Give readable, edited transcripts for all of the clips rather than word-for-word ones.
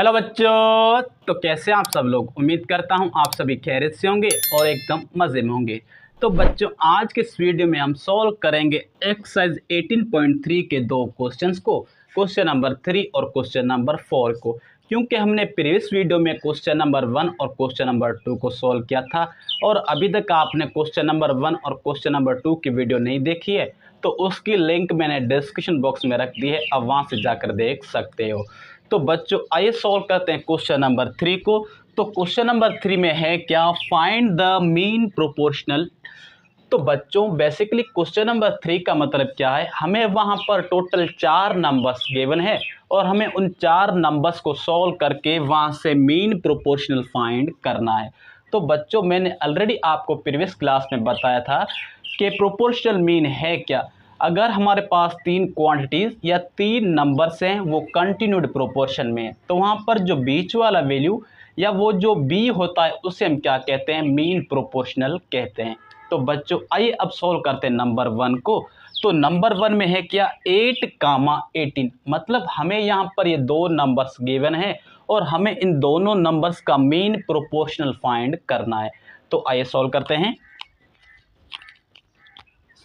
Hello बच्चों, तो कैसे आप सब लोग। उम्मीद करता हूं आप सभी खैरियत से होंगे और एकदम मज़े में होंगे। तो बच्चों, आज के इस वीडियो में हम सॉल्व करेंगे एक्सरसाइज 18.3 के दो क्वेश्चंस को, क्वेश्चन नंबर 3 और क्वेश्चन नंबर 4 को। क्योंकि हमने प्रीवियस वीडियो में क्वेश्चन नंबर 1 और क्वेश्चन नंबर 2 को सॉल्व किया था और अभी तक आपने क्वेश्चन नंबर 1 और क्वेश्चन नंबर 2 की वीडियो नहीं देखी है तो उसकी लिंक मैंने डिस्क्रिप्शन बॉक्स में रख दी है, अब वहाँ से जाकर देख सकते हो। तो बच्चों, आइए सॉल्व करते हैं क्वेश्चन नंबर 3 को। तो क्वेश्चन नंबर 3 में है क्या, फाइंड द मीन प्रोपोर्शनल। तो बच्चों, बेसिकली क्वेश्चन नंबर 3 का मतलब क्या है, हमें वहां पर टोटल 4 नंबर्स गिवन है और हमें उन 4 नंबर्स को सॉल्व करके वहां से मीन प्रोपोर्शनल फाइंड करना है। तो बच्चों, मैंने ऑलरेडी आपको प्रीवियस क्लास में बताया था कि प्रोपोर्शनल मीन है क्या। अगर हमारे पास 3 क्वांटिटीज़ या 3 नंबर्स हैं वो कंटिन्यूड प्रोपोर्शन में है, तो वहाँ पर जो बीच वाला वैल्यू या वो जो बी होता है उसे हम क्या कहते हैं, मीन प्रोपोर्शनल कहते हैं। तो बच्चों, आइए अब सॉल्व करते हैं नंबर 1 को। तो नंबर 1 में है क्या, 8, मतलब हमें यहाँ पर ये दो नंबर्स गिवन है और हमें इन दोनों नंबर्स का मीन प्रोपोर्शनल फाइंड करना है। तो आइए सॉल्व करते हैं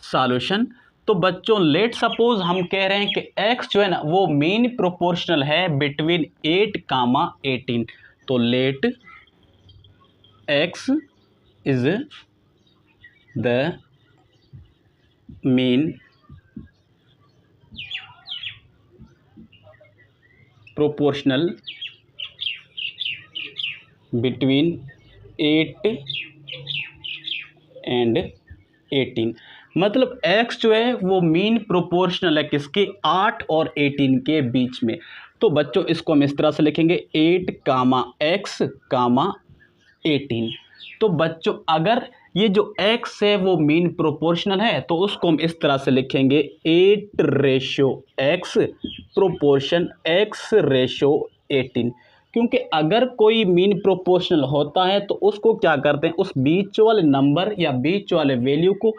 सॉल्यूशन। तो बच्चों, लेट सपोज हम कह रहे हैं कि x जो है ना वो मीन प्रोपोर्शनल है बिटवीन 8, 18। तो let x is the mean proportional between 8 and 18। मतलब x जो है वो मीन प्रोपोर्शनल है किसके, 8 और 18 के बीच में। तो बच्चों, इसको हम इस तरह से लिखेंगे 8, x, 18। तो बच्चों, अगर ये जो x है वो मीन प्रोपोर्शनल है तो उसको हम इस तरह से लिखेंगे 8:x प्रोपोर्शन x:18। क्योंकि अगर कोई मीन प्रोपोर्शनल होता है तो उसको क्या करते हैं, उस बीच वाले नंबर या बीच वाले वैल्यू को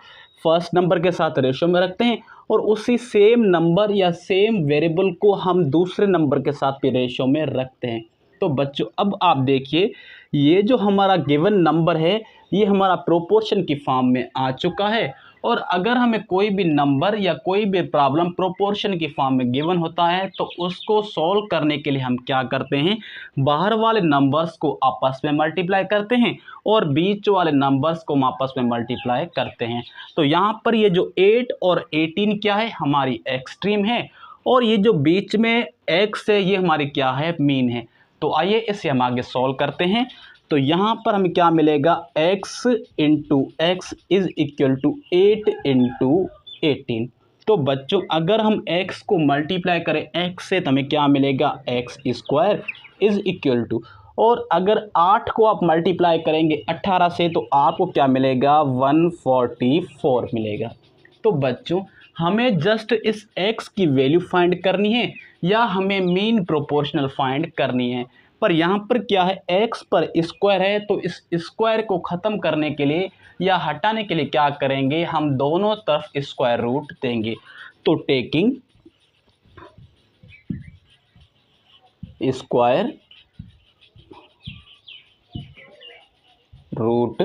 फर्स्ट नंबर के साथ रेशो में रखते हैं और उसी सेम नंबर या सेम वेरिएबल को हम दूसरे नंबर के साथ भी रेशो में रखते हैं। तो बच्चों, अब आप देखिए, ये जो हमारा गिवन नंबर है ये हमारा प्रोपोर्शन की फॉर्म में आ चुका है। और अगर हमें कोई भी नंबर या कोई भी प्रॉब्लम प्रोपोर्शन की फॉर्म में गिवन होता है तो उसको सॉल्व करने के लिए हम क्या करते हैं, बाहर वाले नंबर्स को आपस में मल्टीप्लाई करते हैं और बीच वाले नंबर्स को हम आपस में मल्टीप्लाई करते हैं। तो यहाँ पर ये जो 8 और 18 क्या है, हमारी एक्सट्रीम है और ये जो बीच में x है ये हमारी क्या है, मीन है। तो आइए इसे हम आगे सॉल्व करते हैं। तो यहाँ पर हमें क्या मिलेगा, x into x is equal to 8 into 18। तो बच्चों, अगर हम x को मल्टीप्लाई करें x से तो हमें क्या मिलेगा, x² इज इक्वल टू, और अगर 8 को आप मल्टीप्लाई करेंगे 18 से तो आपको क्या मिलेगा, 144 मिलेगा। तो बच्चों, हमें जस्ट इस x की वैल्यू फाइंड करनी है या हमें मीन प्रोपोर्शनल फाइंड करनी है। पर यहाँ पर क्या है, x पर स्क्वायर है तो इस स्क्वायर को ख़त्म करने के लिए या हटाने के लिए क्या करेंगे, हम दोनों तरफ स्क्वायर रूट देंगे। तो taking square root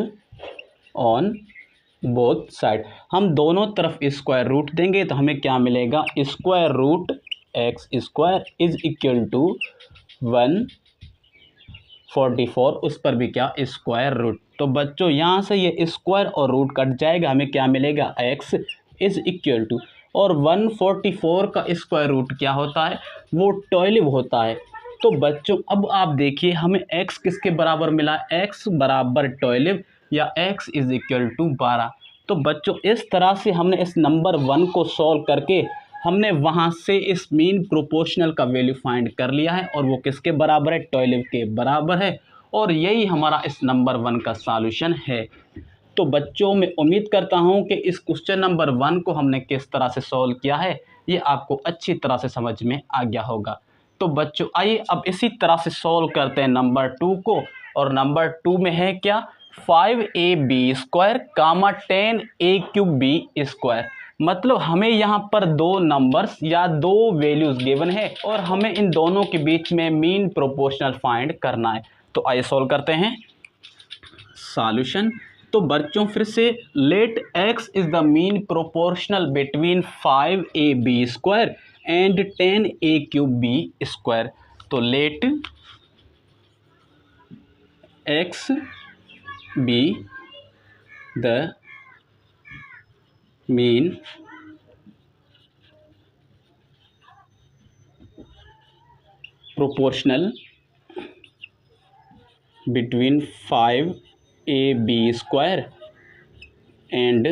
on both side, हम दोनों तरफ स्क्वायर रूट देंगे तो हमें क्या मिलेगा, square root x² is equal to 144, उस पर भी क्या, स्क्वायर रूट। तो बच्चों, यहाँ से ये स्क्वायर और रूट कट जाएगा, हमें क्या मिलेगा, x इज इक्वल टू, और 144 का स्क्वायर रूट क्या होता है, वो 12 होता है। तो बच्चों, अब आप देखिए हमें x किसके बराबर मिला, x बराबर 12 या x इज इक्वल टू 12। तो बच्चों, इस तरह से हमने इस नंबर 1 को सॉल्व करके हमने वहाँ से इस मीन प्रोपोर्शनल का वैल्यू फाइंड कर लिया है और वो किसके बराबर है, 12 के बराबर है। और यही हमारा इस नंबर 1 का सॉल्यूशन है। तो बच्चों, मैं उम्मीद करता हूँ कि इस क्वेश्चन नंबर 1 को हमने किस तरह से सॉल्व किया है ये आपको अच्छी तरह से समझ में आ गया होगा। तो बच्चों, आइए अब इसी तरह से सॉल्व करते हैं नंबर 2 को। और नंबर 2 में है क्या, 5ab² 10a³ b²। मतलब हमें यहाँ पर दो नंबर्स या दो वैल्यूज़ गिवन है और हमें इन दोनों के बीच में मीन प्रोपोर्शनल फाइंड करना है। तो आइए सॉल्व करते हैं। सॉल्यूशन। तो बच्चों फिर से let x is the mean proportional between 5ab² and 10a³ तो let x be the mean proportional between 5ab² and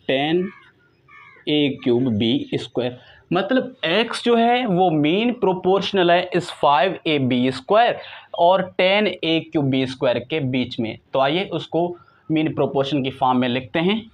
10a³b²। मतलब x जो है वो मीन प्रोपोर्शनल है इस 5ab² और 10a³b² के बीच में। तो आइए उसको मीन प्रोपोर्शन की फॉर्म में लिखते हैं।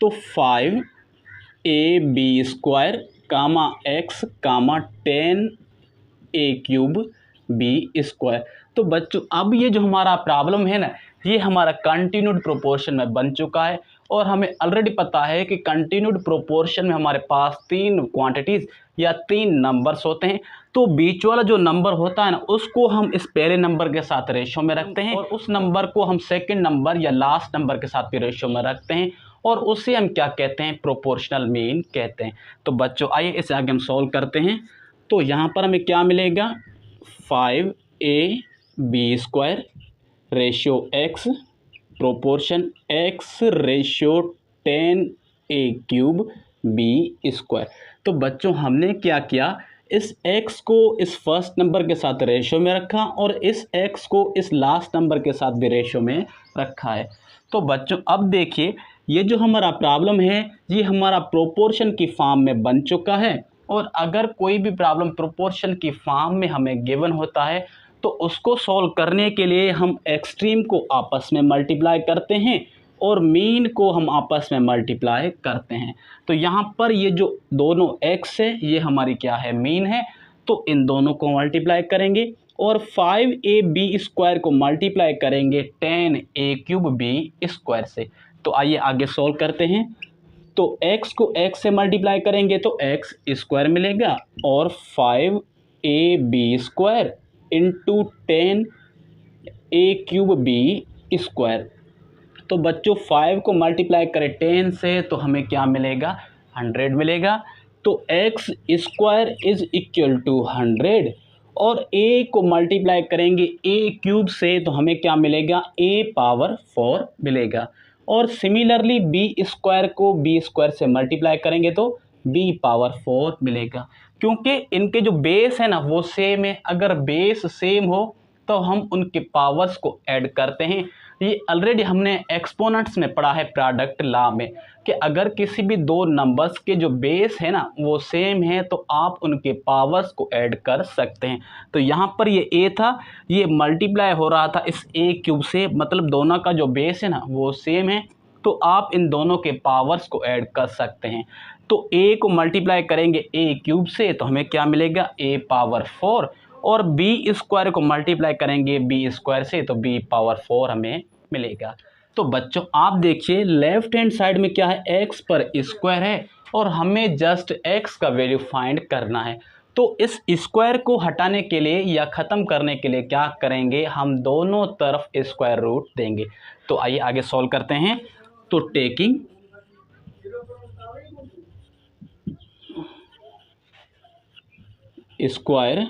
तो 5ab² कामा x कामा 10a³b²। तो बच्चों अब ये जो हमारा प्रॉब्लम है ना, ये हमारा कंटिन्यूड प्रोपोर्शन में बन चुका है और हमें ऑलरेडी पता है कि कंटिन्यूड प्रोपोर्शन में हमारे पास तीन क्वांटिटीज़ या तीन नंबर्स होते हैं। तो बीच वाला जो नंबर होता है ना, उसको हम इस पहले नंबर के साथ रेशो में रखते हैं और उस नंबर को हम सेकंड नंबर या लास्ट नंबर के साथ भी रेशो में रखते हैं और उसे हम क्या कहते हैं, प्रोपोर्शनल मीन कहते हैं। तो बच्चों आइए इसे आगे हम सॉल्व करते हैं। तो यहाँ पर हमें क्या मिलेगा, 5ab² ratio x proportion x ratio 10a³b²। तो बच्चों हमने क्या किया, इस x को इस फर्स्ट नंबर के साथ रेशियो में रखा और इस x को इस लास्ट नंबर के साथ भी रेशियो में रखा है। तो बच्चों अब देखिए ये जो हमारा प्रॉब्लम है ये हमारा प्रोपोर्शन की फॉर्म में बन चुका है और अगर कोई भी प्रॉब्लम प्रोपोर्शन की फॉर्म में हमें गिवन होता है तो उसको सॉल्व करने के लिए हम एक्सट्रीम को आपस में मल्टीप्लाई करते हैं और मीन को हम आपस में मल्टीप्लाई करते हैं। तो यहाँ पर ये जो दोनों x है ये हमारी क्या है, मीन है। तो इन दोनों को मल्टीप्लाई करेंगे और 5ab² को मल्टीप्लाई करेंगे 10a³b² से। तो आइए आगे सॉल्व करते हैं। तो x को x से मल्टीप्लाई करेंगे तो x² मिलेगा और 5ab² इंटू 10a³b²। तो बच्चों 5 को मल्टीप्लाई करें 10 से तो हमें क्या मिलेगा, 100 मिलेगा। तो x² इज इक्वल टू 100 और a को मल्टीप्लाई करेंगे a³ से तो हमें क्या मिलेगा, a⁴ मिलेगा। और सिमिलरली b² को b² से मल्टीप्लाई करेंगे तो b⁴ मिलेगा। क्योंकि इनके जो बेस है ना वो सेम है, अगर बेस सेम हो तो हम उनके पावर्स को ऐड करते हैं। ये ऑलरेडी हमने एक्सपोनेंट्स में पढ़ा है प्रोडक्ट लॉ में कि अगर किसी भी दो नंबर्स के जो बेस है ना वो सेम है तो आप उनके पावर्स को ऐड कर सकते हैं। तो यहाँ पर ये a था, ये मल्टीप्लाई हो रहा था इस a³ से, मतलब दोनों का जो बेस है ना वो सेम है तो आप इन दोनों के पावर्स को ऐड कर सकते हैं। तो a को मल्टीप्लाई करेंगे a³ से तो हमें क्या मिलेगा, a⁴ और b² को मल्टीप्लाई करेंगे b² से तो b⁴ हमें मिलेगा। तो बच्चों आप देखिए लेफ्ट हैंड साइड में क्या है, x पर स्क्वायर है और हमें जस्ट x का वैल्यू फाइंड करना है। तो इस स्क्वायर को हटाने के लिए या ख़त्म करने के लिए क्या करेंगे, हम दोनों तरफ स्क्वायर रूट देंगे। तो आइए आगे सॉल्व करते हैं। तो taking square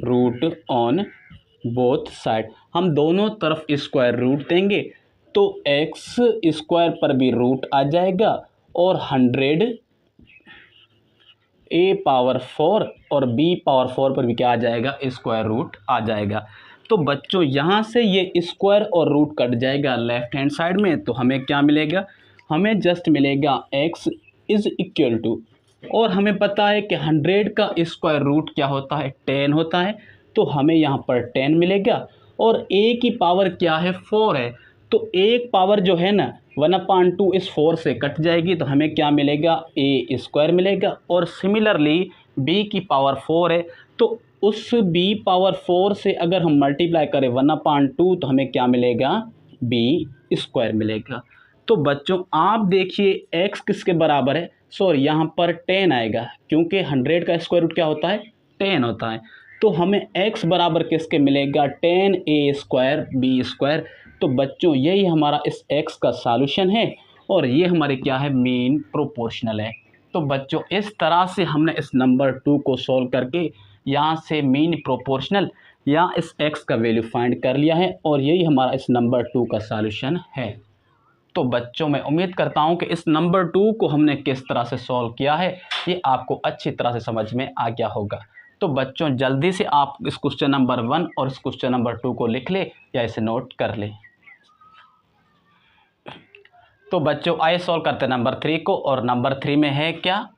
root on both side, हम दोनों तरफ स्क्वायर रूट देंगे तो x² पर भी रूट आ जाएगा और 100 a⁴ और b⁴ पर भी क्या आ जाएगा, स्क्वायर रूट आ जाएगा। तो बच्चों यहाँ से ये स्क्वायर और रूट कट जाएगा लेफ्ट हैंड साइड में तो हमें क्या मिलेगा, हमें जस्ट मिलेगा x इज इक्वल टू, और हमें पता है कि 100 का स्क्वायर रूट क्या होता है, 10 होता है। तो हमें यहाँ पर 10 मिलेगा और a की पावर क्या है, 4 है। तो एक पावर जो है ना 1/2 इस 4 से कट जाएगी तो हमें क्या मिलेगा, a² मिलेगा। और सिमिलरली b की पावर 4 है तो उस b⁴ से अगर हम मल्टीप्लाई करें 1/2 तो हमें क्या मिलेगा, b² मिलेगा। तो बच्चों आप देखिए x किसके बराबर है, सॉरी यहाँ पर 10 आएगा क्योंकि 100 का स्क्वायर रूट क्या होता है, 10 होता है। तो हमें x बराबर किसके मिलेगा, 10a² b²। तो बच्चों यही हमारा इस x का सॉल्यूशन है और ये हमारे क्या है, मीन प्रोपोर्शनल है। तो बच्चों इस तरह से हमने इस नंबर 2 को सॉल्व करके यहाँ से मीन प्रोपोर्शनल या इस x का वैल्यू फाइंड कर लिया है और यही हमारा इस नंबर 2 का सॉल्यूशन है। तो बच्चों मैं उम्मीद करता हूँ कि इस नंबर 2 को हमने किस तरह से सॉल्व किया है ये आपको अच्छी तरह से समझ में आ गया होगा। तो बच्चों जल्दी से आप इस क्वेश्चन नंबर 1 और इस क्वेश्चन नंबर 2 को लिख ले या इसे नोट कर ले। तो बच्चों आइए सॉल्व करते हैं नंबर 3 को, और नंबर 3 में है क्या,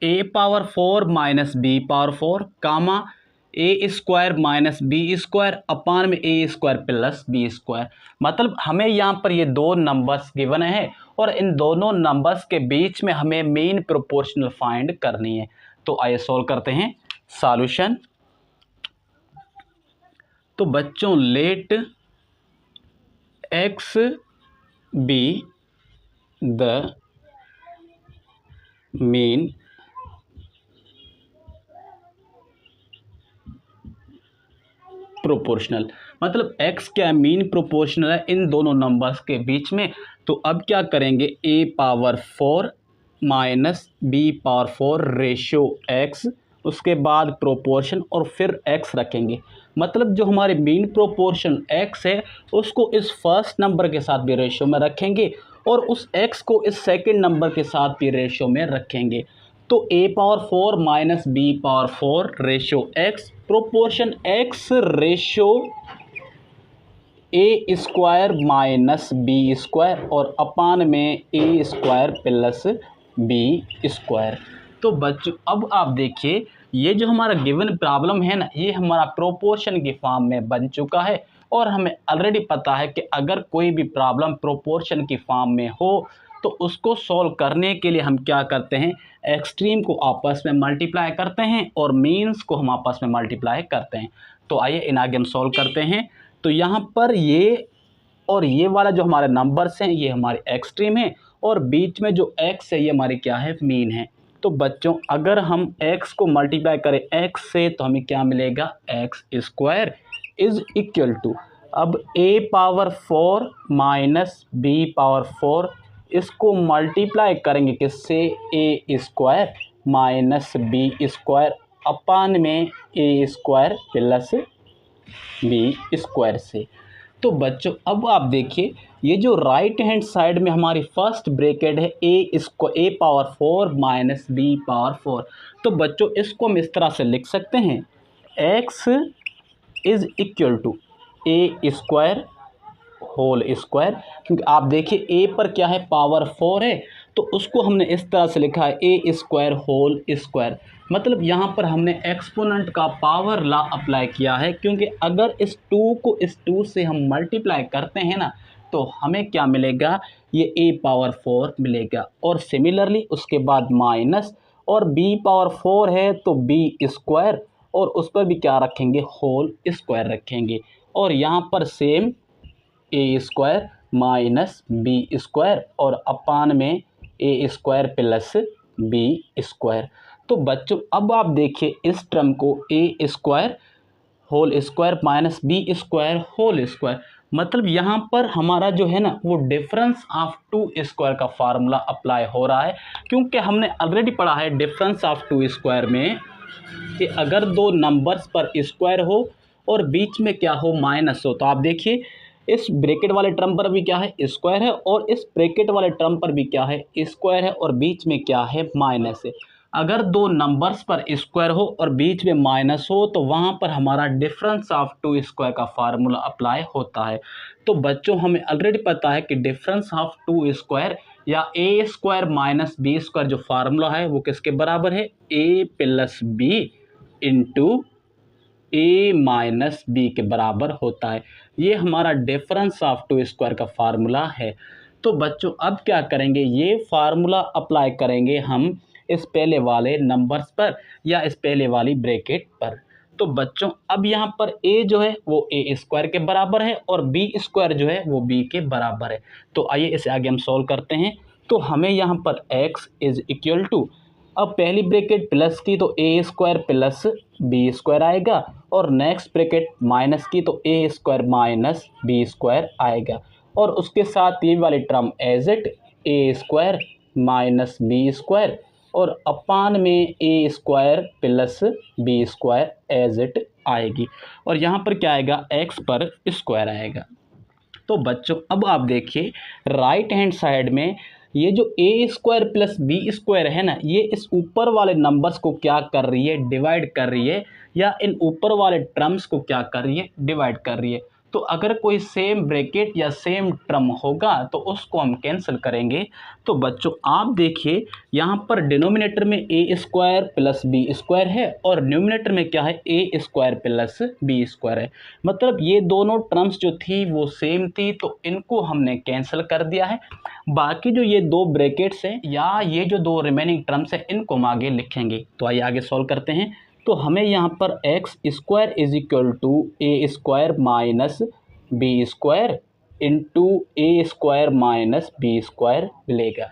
a⁴ माइनस b⁴ कामा a² माइनस b² अपान में a² प्लस b²। मतलब हमें यहाँ पर ये दो नंबर्स गिवन है और इन दोनों नंबर्स के बीच में हमें मीन प्रोपोर्शनल फाइंड करनी है। तो आइए सॉल्व करते हैं सॉल्यूशन। तो बच्चों let x be the mean proportional, मतलब x क्या है, मीन प्रोपोर्शनल है इन दोनों नंबर्स के बीच में। तो अब क्या करेंगे, a⁴ minus b⁴ ratio x, उसके बाद प्रोपोर्शन और फिर x रखेंगे। मतलब जो हमारे मीन प्रोपोर्शन x है उसको इस फर्स्ट नंबर के साथ भी रेशियो में रखेंगे और उस x को इस सेकंड नंबर के साथ भी रेशियो में रखेंगे। तो a⁴ minus b⁴ ratio x proportion x ratio a² minus b² और अपान में a² प्लस b²। तो बच्चों अब आप देखिए ये जो हमारा गिवन प्रॉब्लम है ना, ये हमारा प्रोपोर्शन की फॉर्म में बन चुका है और हमें ऑलरेडी पता है कि अगर कोई भी प्रॉब्लम प्रोपोर्शन की फॉर्म में हो तो उसको सॉल्व करने के लिए हम क्या करते हैं, एक्सट्रीम को आपस में मल्टीप्लाई करते हैं और मीन्स को हम आपस में मल्टीप्लाई करते हैं। तो आइए इन आगे हम सॉल्व करते हैं। तो यहाँ पर ये और ये वाला जो हमारे नंबर्स हैं ये हमारे एक्सट्रीम है और बीच में जो x है ये हमारी क्या है, मीन है। तो बच्चों अगर हम x को मल्टीप्लाई करें x से तो हमें क्या मिलेगा, x² इज इक्वल टू, अब a⁴ माइनस b⁴ इसको मल्टीप्लाई करेंगे किससे, a² माइनस b² अपान में a² प्लस b² से। तो बच्चों अब आप देखिए ये जो राइट हैंड साइड में हमारी फर्स्ट ब्रैकेट है a⁴ माइनस b⁴। तो बच्चों इसको हम इस तरह से लिख सकते हैं, x is equal to a² whole square, क्योंकि आप देखिए a पर क्या है, पावर 4 है, तो उसको हमने इस तरह से लिखा है a² होल स्क्वायर। मतलब यहाँ पर हमने एक्सपोनेंट का पावर लॉ अप्लाई किया है, क्योंकि अगर इस 2 को इस 2 से हम मल्टीप्लाई करते हैं ना तो हमें क्या मिलेगा, ये a⁴ मिलेगा। और सिमिलरली उसके बाद माइनस और b⁴ है तो b² और उस पर भी क्या रखेंगे, होल स्क्वायर रखेंगे। और यहाँ पर सेम a² माइनस b² और अपान में a² प्लस b²। तो बच्चों अब आप देखिए इस टर्म को a² whole square minus b² whole square, मतलब यहाँ पर हमारा जो है ना वो डिफरेंस ऑफ 2 स्क्वायर का फार्मूला अप्लाई हो रहा है। क्योंकि हमने ऑलरेडी पढ़ा है डिफरेंस ऑफ 2 स्क्वायर में कि अगर दो नंबर्स पर स्क्वायर हो और बीच में क्या हो, माइनस हो। तो आप देखिए इस ब्रैकेट वाले टर्म पर भी क्या है, स्क्वायर है और इस ब्रैकेट वाले टर्म पर भी क्या है, स्क्वायर है और बीच में क्या है, माइनस है। अगर दो नंबर्स पर स्क्वायर हो और बीच में माइनस हो तो वहाँ पर हमारा डिफरेंस ऑफ 2 स्क्वायर का फार्मूला अप्लाई होता है। तो बच्चों हमें ऑलरेडी पता है कि डिफरेंस ऑफ 2 स्क्वायर या a² माइनस b² जो फार्मूला है वो किसके बराबर है, a plus b into a minus b के बराबर होता है। ये हमारा डिफरेंस ऑफ 2 स्क्वायर का फार्मूला है। तो बच्चों अब क्या करेंगे, ये फार्मूला अप्लाई करेंगे हम इस पहले वाले नंबर्स पर या इस पहले वाली ब्रैकेट पर। तो बच्चों अब यहाँ पर a जो है वो a स्क्वायर के बराबर है और b स्क्वायर जो है वो b के बराबर है। तो आइए इसे आगे हम सॉल्व करते हैं। तो हमें यहाँ पर x इज इक्वल टू, अब पहली ब्रैकेट प्लस की तो a square plus b square आएगा, और नेक्स्ट ब्रैकेट माइनस की तो a square minus b square आएगा, और उसके साथ ये वाली term as it a square minus b square और अपान में a square plus b square as it आएगी, और यहाँ पर क्या आएगा x पर स्क्वायर आएगा। तो बच्चों अब आप देखिए राइट हैंड साइड में ये जो a square plus b square है ना, ये इस ऊपर वाले नंबर्स को क्या कर रही है, डिवाइड कर रही है, या इन ऊपर वाले टर्म्स को क्या कर रही है, डिवाइड कर रही है। तो अगर कोई सेम ब्रैकेट या सेम टर्म होगा तो उसको हम कैंसिल करेंगे। तो बच्चों आप देखिए यहाँ पर डिनोमिनेटर में a square plus b square है और न्यूमिनेटर में क्या है, a square plus b square है। मतलब ये दोनों टर्म्स जो थी वो सेम थी, तो इनको हमने कैंसिल कर दिया है। बाकी जो ये दो ब्रैकेट्स हैं या ये जो दो रिमेनिंग टर्म्स हैं इनको हम आगे लिखेंगे। तो आइए आगे सॉल्व करते हैं। तो हमें यहाँ पर x square is equal to a square minus B square into a square minus B square मिलेगा।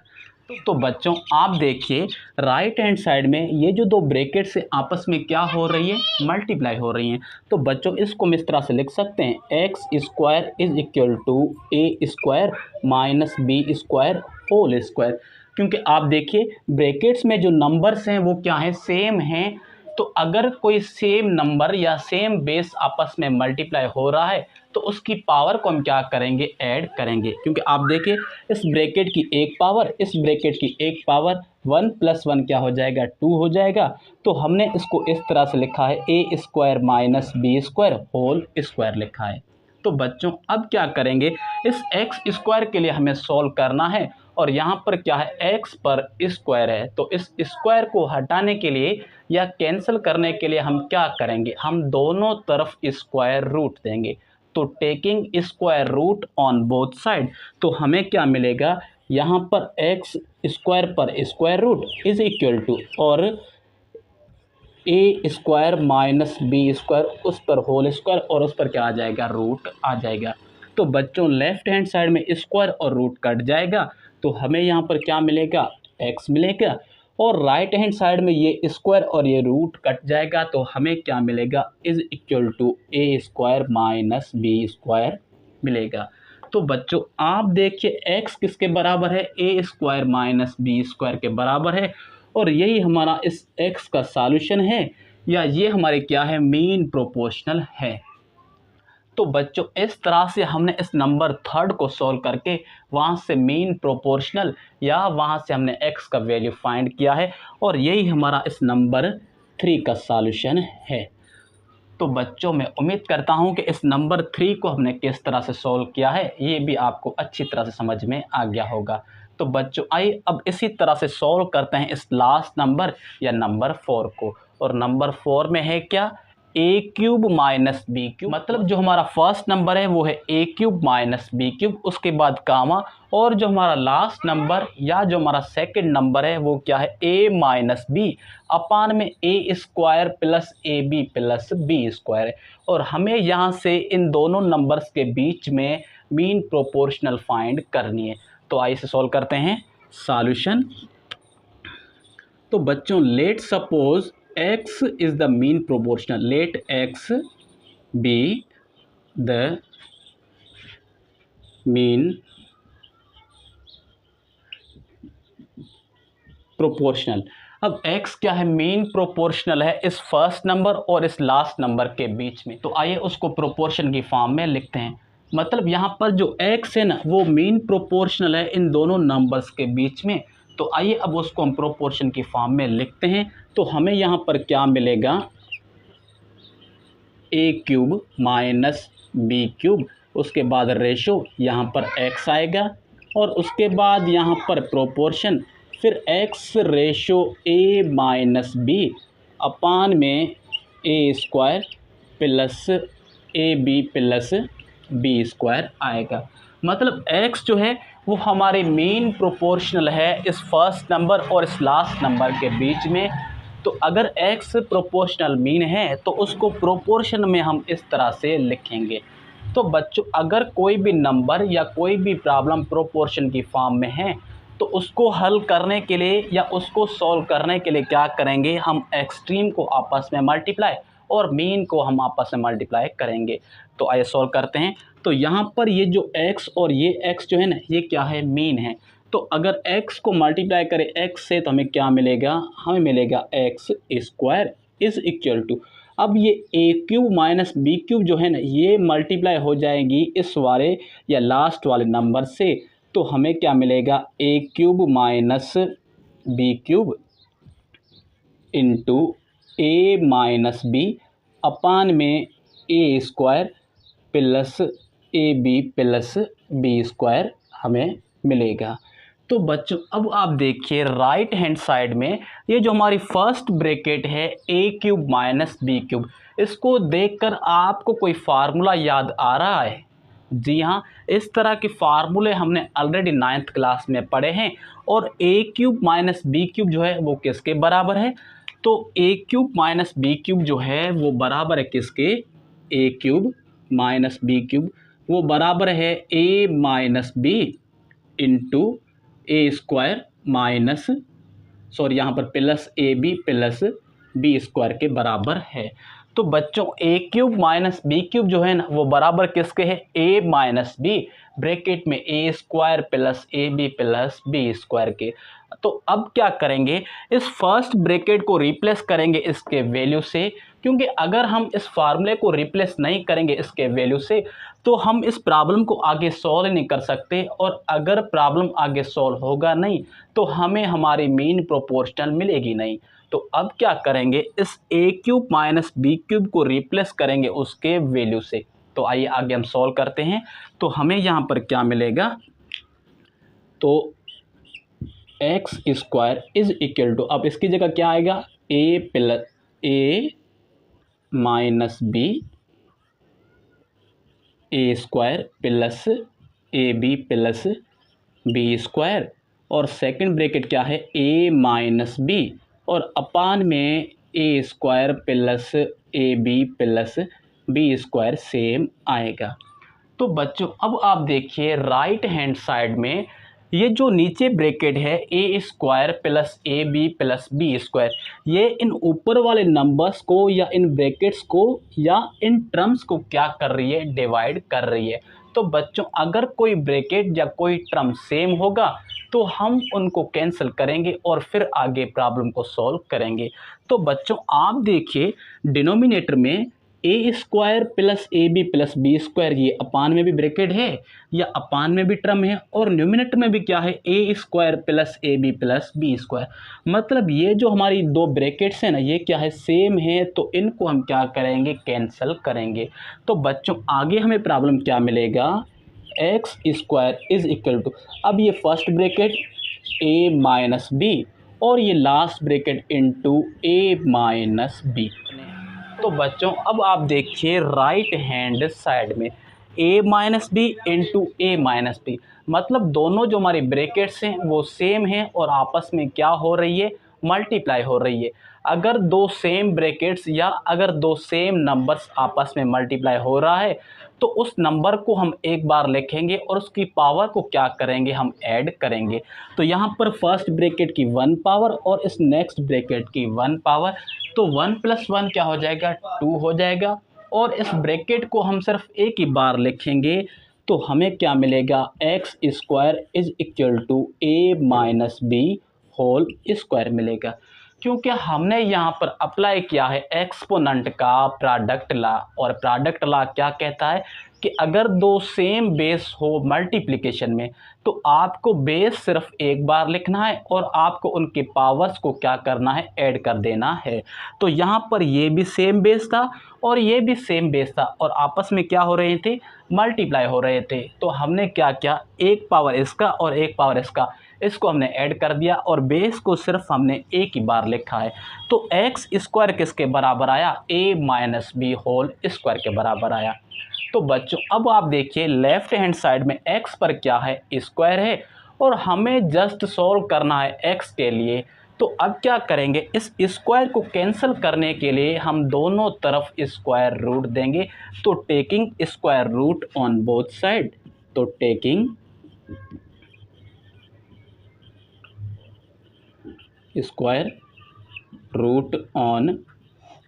तो बच्चों आप देखिए राइट हैंड साइड में ये जो दो ब्रैकेट से आपस में क्या हो रही है, मल्टीप्लाई हो रही हैं। तो बच्चों इसको हम इस तरह से लिख सकते हैं, x square is equal to a square minus B square whole square. क्योंकि आप देखिए ब्रैकेट्स में जो नंबर्स हैं वो क्या हैं, सेम हैं। तो अगर कोई सेम नंबर या सेम बेस आपस में मल्टीप्लाई हो रहा है तो उसकी पावर को हम क्या करेंगे, ऐड करेंगे। क्योंकि आप देखिए इस ब्रैकेट की एक पावर, इस ब्रैकेट की एक पावर, 1 + 1 क्या हो जाएगा, 2 हो जाएगा। तो हमने इसको इस तरह से लिखा है, ए square minus B square whole square लिखा है। तो बच्चों अब क्या करेंगे, इस एक्स स्क्वायर के लिए हमें सॉल्व करना है, और यहाँ पर क्या है, एक्स पर स्क्वायर है। तो इस स्क्वायर को हटाने के लिए या कैंसिल करने के लिए हम क्या करेंगे, हम दोनों तरफ स्क्वायर रूट देंगे। तो taking square root on both side, तो हमें क्या मिलेगा, यहाँ पर एक्स स्क्वायर पर square root is equal to, और a square minus B square उस पर होल स्क्वायर, और उस पर क्या आ जाएगा, रूट आ जाएगा। तो बच्चों लेफ्ट हैंड साइड में स्क्वायर और रूट कट जाएगा, तो हमें यहाँ पर क्या मिलेगा, एक्स मिलेगा, और राइट हैंड साइड में ये स्क्वायर और ये रूट कट जाएगा, तो हमें क्या मिलेगा, is equal to a square minus B square मिलेगा। तो बच्चों आप देखिए एक्स किसके बराबर है, ए स्क्वायर माइनस बी स्क्वायर के बराबर है, और यही हमारा इस एक्स का सॉल्यूशन है, या ये हमारे क्या है, मीन प्रोपोर्शनल है। तो बच्चों इस तरह से हमने इस नंबर थर्ड को सॉल्व करके वहाँ से मीन प्रोपोर्शनल या वहाँ से हमने एक्स का वैल्यू फाइंड किया है, और यही हमारा इस नंबर 3 का सॉल्यूशन है। तो बच्चों मैं उम्मीद करता हूँ कि इस नंबर 3 को हमने किस तरह से सॉल्व किया है ये भी आपको अच्छी तरह से समझ में आ गया होगा। तो बच्चों आइए अब इसी तरह से सॉल्व करते हैं इस लास्ट नंबर या नंबर 4 को, और नंबर 4 में है क्या, ए क्यूब माइनस बी क्यूब। मतलब जो हमारा फर्स्ट नंबर है वो है ए क्यूब माइनस बी क्यूब, उसके बाद कामा, और जो हमारा लास्ट नंबर या जो हमारा सेकंड नंबर है वो क्या है, ए माइनस बी अपान में A square plus A B plus B square है। और हमें यहाँ से इन दोनों नंबर्स के बीच में मीन प्रोपोर्शनल फाइंड करनी है। तो आइए इसे सॉल्व करते हैं। सॉल्यूशन, तो बच्चों let suppose x is the mean proportional, let x be the mean proportional। अब x क्या है, मीन प्रोपोर्शनल है इस फर्स्ट नंबर और इस लास्ट नंबर के बीच में। तो आइए उसको प्रोपोर्शन की फॉर्म में लिखते हैं। मतलब यहाँ पर जो x है ना वो मीन प्रोपोर्शनल है इन दोनों नंबर्स के बीच में। तो आइए अब उसको हम प्रोपोर्शन की फॉर्म में लिखते हैं। तो हमें यहाँ पर क्या मिलेगा, A cube minus B cube, उसके बाद रेशो यहाँ पर x आएगा, और उसके बाद यहाँ पर प्रोपोर्शन, फिर x ratio a minus B अपान में A square plus A B plus B square आएगा। मतलब x जो है वो हमारे मीन प्रोपोर्शनल है इस फर्स्ट नंबर और इस लास्ट नंबर के बीच में। तो अगर x प्रोपोर्शनल मीन है तो उसको प्रोपोर्शन में हम इस तरह से लिखेंगे। तो बच्चों अगर कोई भी नंबर या कोई भी प्रॉब्लम प्रोपोर्शन की फॉर्म में है तो उसको हल करने के लिए या उसको सॉल्व करने के लिए क्या करेंगे, हम एक्सट्रीम को आपस में मल्टीप्लाई और मीन को हम आपस में मल्टीप्लाई करेंगे। तो आइए सॉल्व करते हैं। तो यहाँ पर ये जो x और ये x जो है ना, ये क्या है, मीन है। तो अगर x को मल्टीप्लाई करें x से तो हमें क्या मिलेगा, हमें मिलेगा x square is equal to, अब ये a cube minus B cube जो है ना, ये मल्टीप्लाई हो जाएगी इस वाले या लास्ट वाले नंबर से। तो हमें क्या मिलेगा, A cube minus B cube into A minus B अपान में A square plus A B plus B square हमें मिलेगा। तो बच्चों अब आप देखिए राइट हैंड साइड में ये जो हमारी फर्स्ट ब्रैकेट है ए क्यूब माइनस बी क्यूब, इसको देखकर आपको कोई फार्मूला याद आ रहा है? जी हाँ, इस तरह के फार्मूले हमने ऑलरेडी 9th क्लास में पढ़े हैं। और a cube minus B cube जो है वो किसके बराबर है, तो a cube minus B cube जो है वो बराबर है किसके, a cube minus B cube वो बराबर है ए minus b into a square minus, sorry यहाँ पर plus A B plus B square के बराबर है। तो बच्चों a cube minus B cube जो है ना वो बराबर किसके है, ए माइनस बी ब्रैकेट में A square plus A B plus B square के। तो अब क्या करेंगे, इस फर्स्ट ब्रैकेट को रिप्लेस करेंगे इसके वैल्यू से, क्योंकि अगर हम इस फार्मूले को रिप्लेस नहीं करेंगे इसके वैल्यू से तो हम इस प्रॉब्लम को आगे सॉल्व नहीं कर सकते। और अगर प्रॉब्लम आगे सॉल्व होगा नहीं तो हमें हमारी मीन प्रोपोर्शनल मिलेगी नहीं। तो अब क्या करेंगे, इस ए क्यूब माइनस बी क्यूब को रिप्लेस करेंगे उसके वैल्यू से। तो आइए आगे हम सॉल्व करते हैं। तो हमें यहाँ पर क्या मिलेगा, तो X square is equal to, अब इसकी जगह क्या आएगा, A plus A minus B A square plus A B plus B square, और सेकंड ब्रैकेट क्या है, ए माइनस बी और अपान में A square plus A B plus B square same आएगा। तो बच्चों अब आप देखिए राइट हैंड साइड में ये जो नीचे ब्रैकेट है ए square plus A B plus B square, ये इन ऊपर वाले नंबर्स को या इन ब्रैकेट्स को या इन टर्म्स को क्या कर रही है, डिवाइड कर रही है। तो बच्चों अगर कोई ब्रैकेट या कोई टर्म सेम होगा तो हम उनको कैंसिल करेंगे और फिर आगे प्रॉब्लम को सॉल्व करेंगे। तो बच्चों आप देखिए डिनोमिनेटर में A square plus A B plus B square, ये अपान में भी ब्रैकेट है या अपान में भी टर्म है, और न्यूमिनेटर में भी क्या है, ए square plus A B plus B square. मतलब ये जो हमारी दो ब्रैकेट्स हैं ना, ये क्या है, सेम है। तो इनको हम क्या करेंगे, कैंसिल करेंगे। तो बच्चों आगे हमें प्रॉब्लम क्या मिलेगा, x square is equal to, अब ये first bracket a minus B और ये लास्ट ब्रैकेट इंटू ए माइनस बी। तो बच्चों अब आप देखिए राइट हैंड साइड में a minus b into A minus b, मतलब दोनों जो हमारी ब्रैकेट्स हैं वो सेम हैं और आपस में क्या हो रही है, मल्टीप्लाई हो रही है। अगर दो सेम ब्रैकेट्स या अगर दो सेम नंबर्स आपस में मल्टीप्लाई हो रहा है तो उस नंबर को हम एक बार लिखेंगे और उसकी पावर को क्या करेंगे, हम ऐड करेंगे। तो यहाँ पर फर्स्ट ब्रैकेट की 1 पावर और इस नेक्स्ट ब्रैकेट की 1 पावर, तो 1 + 1 क्या हो जाएगा, 2 हो जाएगा। और इस ब्रैकेट को हम सिर्फ एक ही बार लिखेंगे तो हमें क्या मिलेगा, x square is equal to a minus b whole square मिलेगा। क्योंकि हमने यहाँ पर अप्लाई किया है एक्सपोनेंट का प्रोडक्ट लॉ, और प्रोडक्ट लॉ क्या कहता है कि अगर दो सेम बेस हो मल्टीप्लिकेशन में तो आपको बेस सिर्फ एक बार लिखना है और आपको उनके पावर्स को क्या करना है, ऐड कर देना है। तो यहाँ पर ये भी सेम बेस था और ये भी सेम बेस था और आपस में क्या हो रहे थे, मल्टीप्लाई हो रहे थे। तो हमने क्या किया, एक पावर इसका और एक पावर इसका, इसको हमने ऐड कर दिया और बेस को सिर्फ हमने एक ही बार लिखा है। तो एक्स स्क्वायर किसके बराबर आया, ए माइनस बी होल स्क्वायर के बराबर आया। तो बच्चों अब आप देखिए लेफ्ट हैंड साइड में x पर क्या है, स्क्वायर है और हमें जस्ट सॉल्व करना है x के लिए। तो अब क्या करेंगे, इस स्क्वायर को कैंसिल करने के लिए हम दोनों तरफ स्क्वायर रूट देंगे। तो taking square root on both side, तो taking square root on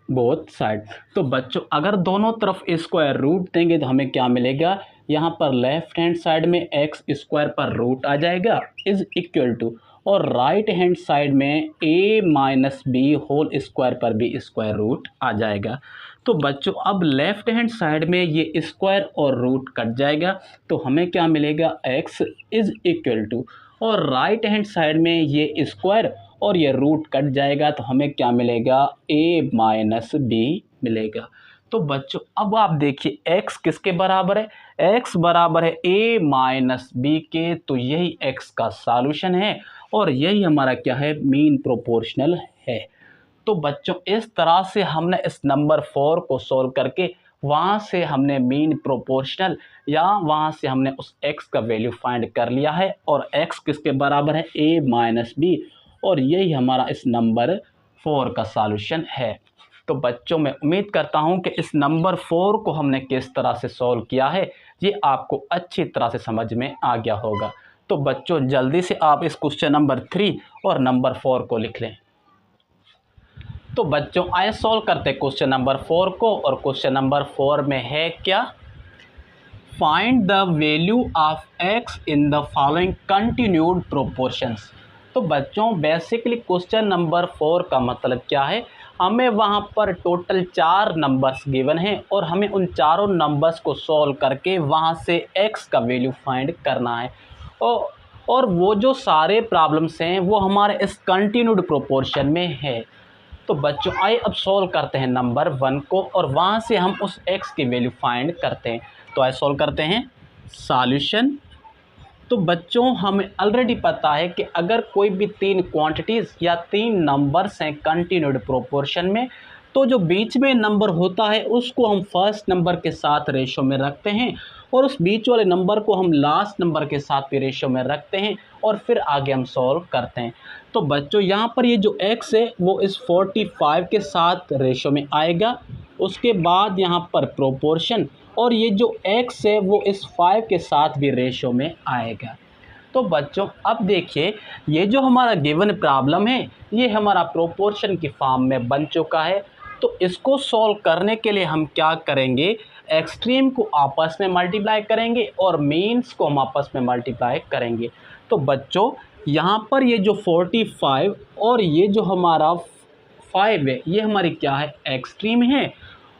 both side. तो बच्चों अगर दोनों तरफ स्क्वायर रूट देंगे तो हमें क्या मिलेगा, यहाँ पर लेफ्ट हैंड साइड में एक्स स्क्वायर पर रूट आ जाएगा इज इक्वल टू, और राइट हैंड साइड में a minus b whole square पर भी स्क्वायर रूट आ जाएगा। तो बच्चों अब लेफ्ट हैंड साइड में ये स्क्वायर और रूट कट जाएगा, तो हमें क्या मिलेगा, x इज इक्वल टू, और राइट हैंड साइड में ये स्क्वायर और ये रूट कट जाएगा, तो हमें क्या मिलेगा, a माइनस बी मिलेगा। तो बच्चों अब आप देखिए x किसके बराबर है, x बराबर है a माइनस बी के, तो यही x का सॉल्यूशन है और यही हमारा क्या है, मीन प्रोपोर्शनल है। तो बच्चों इस तरह से हमने इस नंबर 4 को सॉल्व करके वहाँ से हमने मीन प्रोपोर्शनल या वहाँ से हमने उस x का वैल्यू फाइंड कर लिया है, और x किसके बराबर है, a माइनस बी, और यही हमारा इस नंबर 4 का सॉल्यूशन है। तो बच्चों मैं उम्मीद करता हूँ कि इस नंबर 4 को हमने किस तरह से सॉल्व किया है ये आपको अच्छी तरह से समझ में आ गया होगा। तो बच्चों जल्दी से आप इस क्वेश्चन नंबर 3 और नंबर 4 को लिख लें। तो बच्चों आइए सॉल्व करते हैं क्वेश्चन नंबर 4 को, और क्वेश्चन नंबर 4 में है क्या, find the value of x in the following continued proportions. तो बच्चों बेसिकली क्वेश्चन नंबर 4 का मतलब क्या है, हमें वहाँ पर टोटल 4 नंबर्स गिवन हैं और हमें उन चारों नंबर्स को सॉल्व करके वहाँ से x का वैल्यू फाइंड करना है। और वो जो सारे प्रॉब्लम्स हैं वो हमारे इस कंटिन्यूड प्रोपोर्शन में है। तो बच्चों आइए अब सॉल्व करते हैं नंबर 1 को, और वहाँ से हम उस x की वैल्यू फाइंड करते हैं। तो आइए सॉल्व करते हैं सॉल्यूशन। तो बच्चों हमें ऑलरेडी पता है कि अगर कोई भी 3 क्वांटिटीज़ या 3 नंबर्स हैं कंटिन्यूड प्रोपोर्शन में, तो जो बीच में नंबर होता है उसको हम फर्स्ट नंबर के साथ रेशो में रखते हैं, और उस बीच वाले नंबर को हम लास्ट नंबर के साथ भी रेशो में रखते हैं, और फिर आगे हम सॉल्व करते हैं। तो बच्चों यहाँ पर ये जो x है वो इस 45 के साथ रेशो में आएगा, उसके बाद यहाँ पर प्रोपोर्शन, और ये जो x है वो इस 5 के साथ भी रेशो में आएगा। तो बच्चों अब देखिए ये जो हमारा गिवन प्रॉब्लम है ये हमारा प्रोपोर्शन की फॉर्म में बन चुका है। तो इसको सॉल्व करने के लिए हम क्या करेंगे, एक्सट्रीम को आपस में मल्टीप्लाई करेंगे और मीन्स को हम आपस में मल्टीप्लाई करेंगे। तो बच्चों यहाँ पर ये जो 45 और ये जो हमारा 5 है ये हमारी क्या है, एक्सट्रीम है,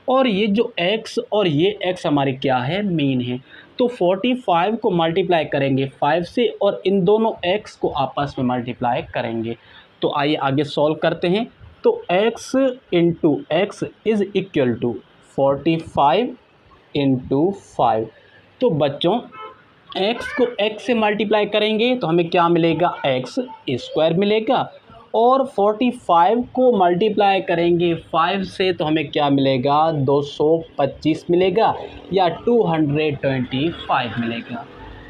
और ये जो x और ये x हमारी क्या है, मीन है। तो 45 को मल्टीप्लाई करेंगे 5 से और इन दोनों x को आपस में मल्टीप्लाई करेंगे। तो आइए आगे सॉल्व करते हैं। तो x into x is equal to 45 into 5। तो बच्चों x को x से मल्टीप्लाई करेंगे तो हमें क्या मिलेगा, x स्क्वायर मिलेगा, और 45 को मल्टीप्लाई करेंगे 5 से तो हमें क्या मिलेगा, 225 मिलेगा या 225 मिलेगा।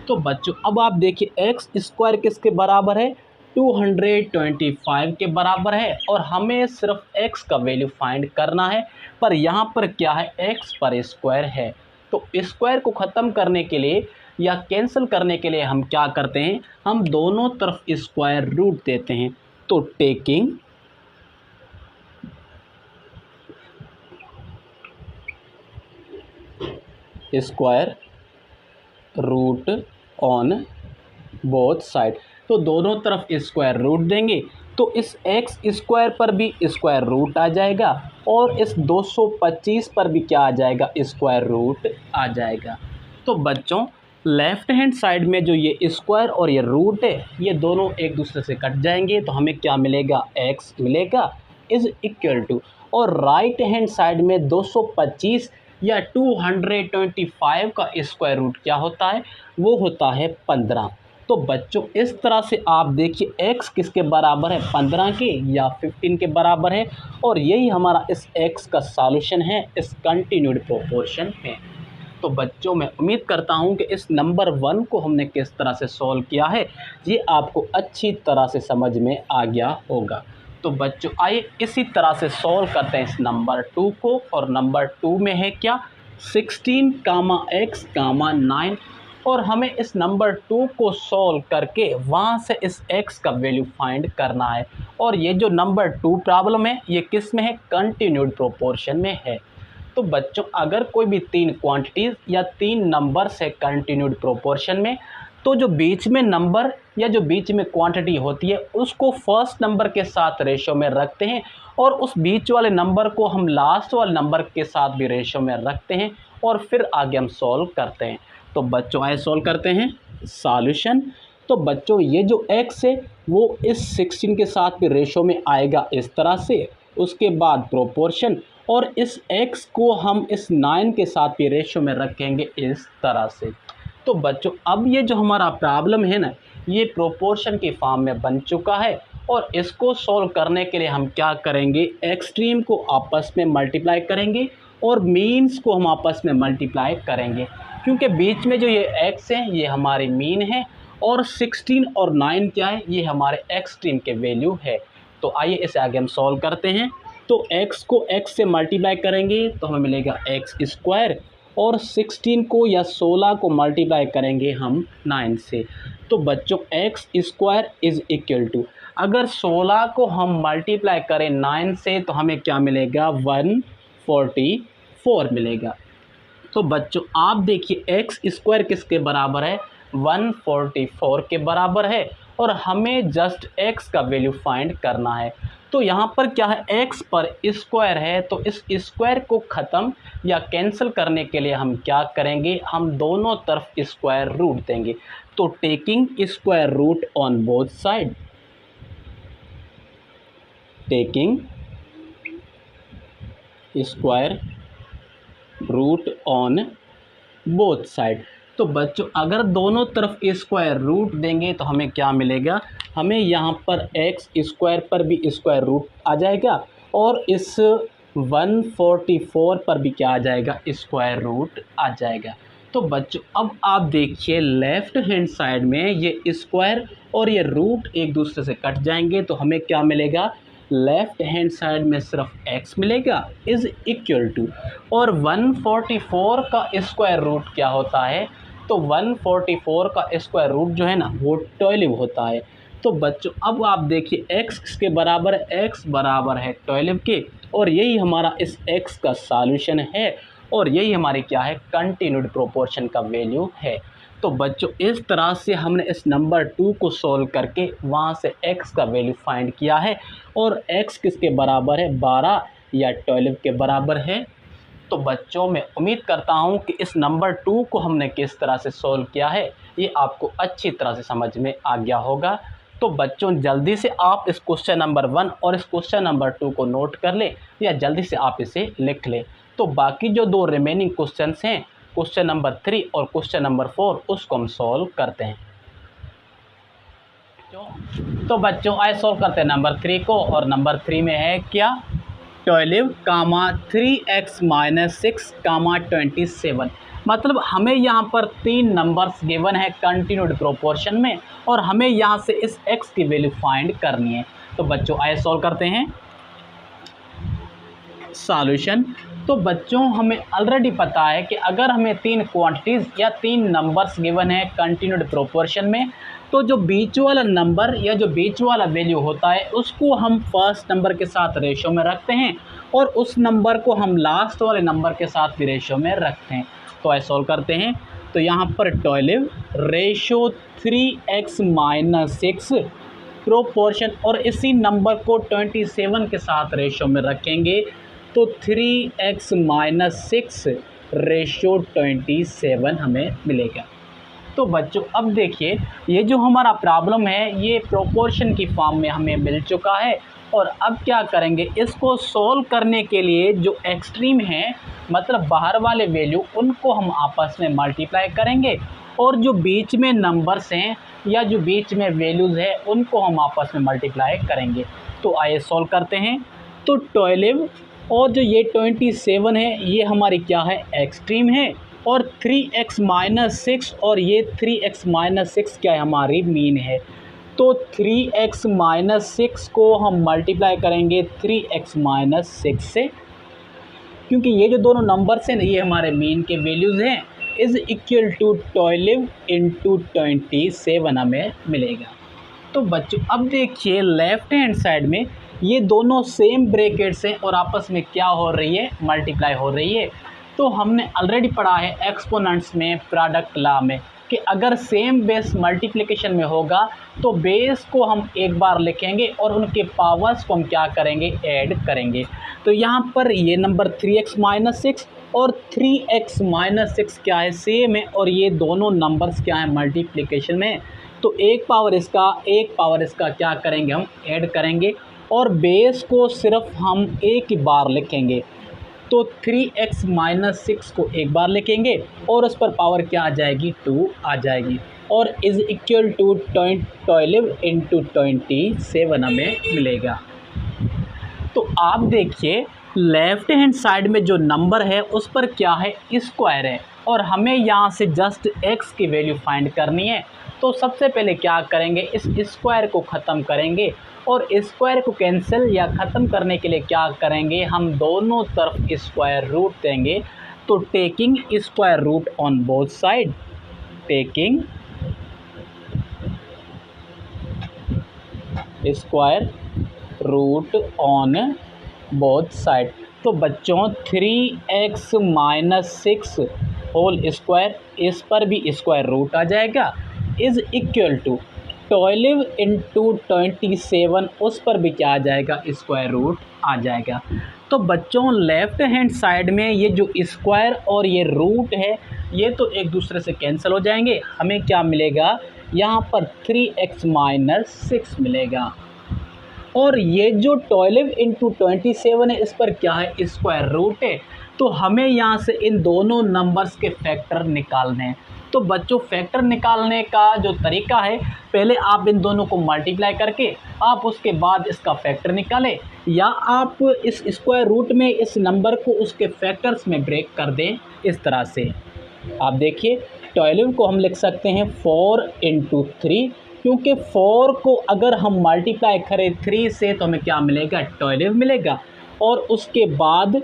तो बच्चों अब आप देखिए x स्क्वायर किसके बराबर है, 225 के बराबर है, और हमें सिर्फ x का वैल्यू फाइंड करना है। पर यहाँ पर क्या है, x पर स्क्वायर है। तो स्क्वायर को ख़त्म करने के लिए या कैंसिल करने के लिए हम क्या करते हैं, हम दोनों तरफ स्क्वायर रूट देते हैं। तो taking square root on both side, तो दोनों तरफ स्क्वायर रूट देंगे तो इस x स्क्वायर पर भी स्क्वायर रूट आ जाएगा और इस 225 पर भी क्या आ जाएगा, स्क्वायर रूट आ जाएगा। तो बच्चों लेफ़्ट हैंड साइड में जो ये स्क्वायर और ये रूट है ये दोनों एक दूसरे से कट जाएंगे तो हमें क्या मिलेगा, x मिलेगा इज़ इक्वल टू, और राइट हैंड साइड में 225 या 225 का स्क्वायर रूट क्या होता है, वो होता है 15। तो बच्चों इस तरह से आप देखिए x किसके बराबर है, 15 के या 15 के बराबर है, और यही हमारा इस x का सॉल्यूशन है इस कंटिन्यूड प्रोपोर्शन में। तो बच्चों मैं उम्मीद करता हूं कि इस नंबर 1 को हमने किस तरह से सॉल्व किया है ये आपको अच्छी तरह से समझ में आ गया होगा। तो बच्चों आइए इसी तरह से सॉल्व करते हैं इस नंबर 2 को। और नंबर 2 में है क्या, 16 कामा x कामा 9। और हमें इस नंबर 2 को सॉल्व करके वहाँ से इस x का वैल्यू फाइंड करना है। और ये जो नंबर 2 प्रॉब्लम है ये किस में है, कंटिन्यूड प्रोपोर्शन में है। तो बच्चों अगर कोई भी 3 क्वांटिटीज़ या 3 नंबर्स है कंटिन्यूड प्रोपोर्शन में, तो जो बीच में नंबर या जो बीच में क्वांटिटी होती है उसको फर्स्ट नंबर के साथ रेशो में रखते हैं और उस बीच वाले नंबर को हम लास्ट वाले नंबर के साथ भी रेशो में रखते हैं और फिर आगे हम सॉल्व करते हैं। तो बच्चों आइए सॉल्व करते हैं सॉल्यूशन। तो बच्चों ये जो x है वो इस 16 के साथ भी रेशो में आएगा इस तरह से, उसके बाद प्रोपोर्शन, और इस x को हम इस 9 के साथ भी रेशो में रखेंगे इस तरह से। तो बच्चों अब ये जो हमारा प्रॉब्लम है ना, ये प्रोपोर्शन की फॉर्म में बन चुका है। और इसको सॉल्व करने के लिए हम क्या करेंगे, एक्सट्रीम को आपस में मल्टीप्लाई करेंगे और मीन्स को हम आपस में मल्टीप्लाई करेंगे, क्योंकि बीच में जो ये x है ये हमारी मीन है और 16 और 9 क्या है, ये हमारे एक्सट्रीम के वैल्यू है। तो आइए इसे आगे हम सॉल्व करते हैं। तो x को x से मल्टीप्लाई करेंगे तो हमें मिलेगा x स्क्वायर, और 16 को या 16 को मल्टीप्लाई करेंगे हम 9 से। तो बच्चों x square is equal to, अगर 16 को हम मल्टीप्लाई करें 9 से तो हमें क्या मिलेगा, 144 मिलेगा। तो बच्चों आप देखिए x स्क्वायर किसके बराबर है, 144 के बराबर है और हमें जस्ट x का वैल्यू फाइंड करना है। तो यहाँ पर क्या है, x पर स्क्वायर है, तो इस स्क्वायर को ख़त्म या कैंसिल करने के लिए हम क्या करेंगे, हम दोनों तरफ स्क्वायर रूट देंगे। तो taking square root on both side, taking square root on both side. तो बच्चों अगर दोनों तरफ स्क्वायर रूट देंगे तो हमें क्या मिलेगा, हमें यहाँ पर x स्क्वायर पर भी स्क्वायर रूट आ जाएगा और इस 144 पर भी क्या आ जाएगा, स्क्वायर रूट आ जाएगा। तो बच्चों अब आप देखिए लेफ़्ट हैंड साइड में ये स्क्वायर और ये रूट एक दूसरे से कट जाएंगे तो हमें क्या मिलेगा, लेफ़्ट हैंड साइड में सिर्फ x मिलेगा इज़ इक्वल टू, और 144 का स्क्वायर रूट क्या होता है, तो 144 का स्क्वायर रूट जो है ना वो 12 होता है। तो बच्चों अब आप देखिए x किसके बराबर है, x बराबर है 12 के, और यही हमारा इस x का सॉल्यूशन है और यही हमारी क्या है, कंटिन्यूड प्रोपोर्शन का वैल्यू है। तो बच्चों इस तरह से हमने इस नंबर 2 को सॉल्व करके वहाँ से x का वैल्यू फाइंड किया है और x किसके बराबर है, 12 या 12 के बराबर है। तो बच्चों मैं उम्मीद करता हूँ कि इस नंबर 2 को हमने किस तरह से सॉल्व किया है ये आपको अच्छी तरह से समझ में आ गया होगा। तो बच्चों जल्दी से आप इस क्वेश्चन नंबर 1 और इस क्वेश्चन नंबर 2 को नोट कर लें या जल्दी से आप इसे लिख लें। तो बाकी जो 2 रिमेनिंग क्वेश्चंस हैं, क्वेश्चन नंबर 3 और क्वेश्चन नंबर 4, उसको हम सॉल्व करते हैं। तो बच्चों आइए सॉल्व करते हैं नंबर 3 को। और नंबर 3 में है क्या, 12 कामा 3x माइनस 6 कामा 27। मतलब हमें यहाँ पर 3 नंबर्स गिवन है कंटिन्यूड प्रोपोर्शन में और हमें यहाँ से इस x की वैल्यू फाइंड करनी है। तो बच्चों आइए सॉल्व करते हैं सॉल्यूशन। तो बच्चों हमें ऑलरेडी पता है कि अगर हमें 3 क्वांटिटीज़ या 3 नंबर्स गिवन है कंटिन्यूड प्रोपोर्शन में, तो जो बीच वाला नंबर या जो बीच वाला वैल्यू होता है उसको हम फर्स्ट नंबर के साथ रेशो में रखते हैं और उस नंबर को हम लास्ट वाले नंबर के साथ भी रेशो में रखते हैं। तो ऐसे सॉल्व करते हैं। तो यहाँ पर 12 रेशो 3x माइनस 6 प्रोपोर्शन, और इसी नंबर को 27 के साथ रेशो में रखेंगे तो 3x माइनस 6 रेशो 27 हमें मिलेगा। तो बच्चों अब देखिए ये जो हमारा प्रॉब्लम है ये प्रोपोर्शन की फॉर्म में हमें मिल चुका है और अब क्या करेंगे, इसको सोल्व करने के लिए जो एक्सट्रीम है मतलब बाहर वाले वैल्यू उनको हम आपस में मल्टीप्लाई करेंगे और जो बीच में नंबर्स हैं या जो बीच में वैल्यूज़ है उनको हम आपस में मल्टीप्लाई करेंगे। तो आइए सॉल्व करते हैं। तो 12 और जो ये 27 है ये हमारी क्या है, एक्सट्रीम है, और 3x माइनस 6 और ये 3x माइनस 6 क्या है, हमारी मीन है। तो 3x-6 को हम मल्टीप्लाई करेंगे 3x-6 से, क्योंकि ये जो दोनों नंबर्स हैं ये हमारे मीन के वैल्यूज़ हैं, इज़ इक्वल टू 12 इंटू 27 हमें मिलेगा। तो बच्चों अब देखिए लेफ़्ट हैंड साइड में ये दोनों सेम ब्रैकेट्स हैं और आपस में क्या हो रही है, मल्टीप्लाई हो रही है। तो हमने ऑलरेडी पढ़ा है एक्सपोनेंट्स में, प्रोडक्ट लॉ में, कि अगर सेम बेस मल्टीप्लिकेशन में होगा तो बेस को हम एक बार लिखेंगे और उनके पावर्स को हम क्या करेंगे, ऐड करेंगे। तो यहाँ पर ये नंबर 3x-6 और 3x-6 क्या है, सेम है, और ये दोनों नंबर्स क्या है, मल्टीप्लिकेशन में। तो एक पावर इसका क्या करेंगे, हम ऐड करेंगे और बेस को सिर्फ हम एक ही बार लिखेंगे। तो 3x-6 को एक बार लिखेंगे और उस पर पावर क्या आ जाएगी, 2 आ जाएगी, और इज़ इक्वल टू 12 इंटू 27 हमें मिलेगा। तो आप देखिए लेफ़्ट हैंड साइड में जो नंबर है उस पर क्या है, स्क्वायर है, और हमें यहाँ से जस्ट x की वैल्यू फाइंड करनी है। तो सबसे पहले क्या करेंगे, इस स्क्वायर को ख़त्म करेंगे, और स्क्वायर को कैंसिल या ख़त्म करने के लिए क्या करेंगे, हम दोनों तरफ स्क्वायर रूट देंगे। तो taking square root on both side, taking square root on both side. तो बच्चों 3x-6 होल स्क्वायर, इस पर भी स्क्वायर रूट आ जाएगा, इज़ इक्वल टू 12 इंटू 27, उस पर भी क्या आ जाएगा, स्क्वायर रूट आ जाएगा। तो बच्चों लेफ़्ट हैंड साइड में ये जो स्क्वायर और ये रूट है ये तो एक दूसरे से कैंसिल हो जाएंगे, हमें क्या मिलेगा, यहाँ पर 3x-6 मिलेगा, और ये जो 12 इंटू 27 है इस पर क्या है, स्क्वायर रूट है। तो हमें यहाँ से इन दोनों नंबर्स के फैक्टर निकालने हैं। तो बच्चों फैक्टर निकालने का जो तरीका है, पहले आप इन दोनों को मल्टीप्लाई करके आप उसके बाद इसका फैक्टर निकालें, या आप इस स्क्वायर रूट में इस नंबर को उसके फैक्टर्स में ब्रेक कर दें इस तरह से। आप देखिए 12 को हम लिख सकते हैं 4 इंटू 3, क्योंकि 4 को अगर हम मल्टीप्लाई करें 3 से तो हमें क्या मिलेगा, 12 मिलेगा, और उसके बाद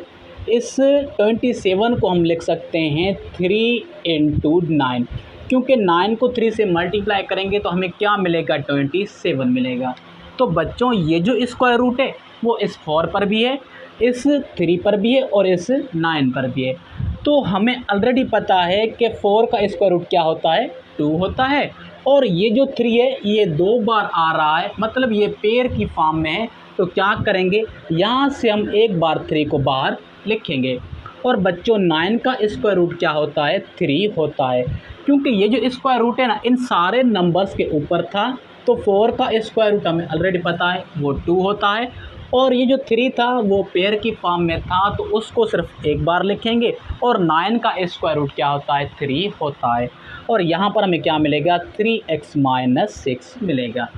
इस 27 को हम लिख सकते हैं 3 इंटू 9, क्योंकि 9 को 3 से मल्टीप्लाई करेंगे तो हमें क्या मिलेगा, 27 मिलेगा। तो बच्चों ये जो स्क्वायर रूट है वो इस 4 पर भी है, इस 3 पर भी है और इस 9 पर भी है। तो हमें ऑलरेडी पता है कि 4 का स्क्वायर रूट क्या होता है, 2 होता है, और ये जो 3 है ये 2 बार आ रहा है, मतलब ये पेयर की फॉर्म में है। तो क्या करेंगे, यहाँ से हम एक बार 3 को बाहर लिखेंगे, और बच्चों 9 का स्क्वायर रूट क्या होता है, 3 होता है, क्योंकि ये जो स्क्वायर रूट है ना इन सारे नंबर्स के ऊपर था। तो 4 का स्क्वायर रूट हमें ऑलरेडी पता है वो 2 होता है, और ये जो 3 था वो पेयर की फॉर्म में था तो उसको सिर्फ एक बार लिखेंगे, और 9 का स्क्वायर रूट क्या होता है, 3 होता है, और यहाँ पर हमें क्या मिलेगा, 3x-6 मिलेगा।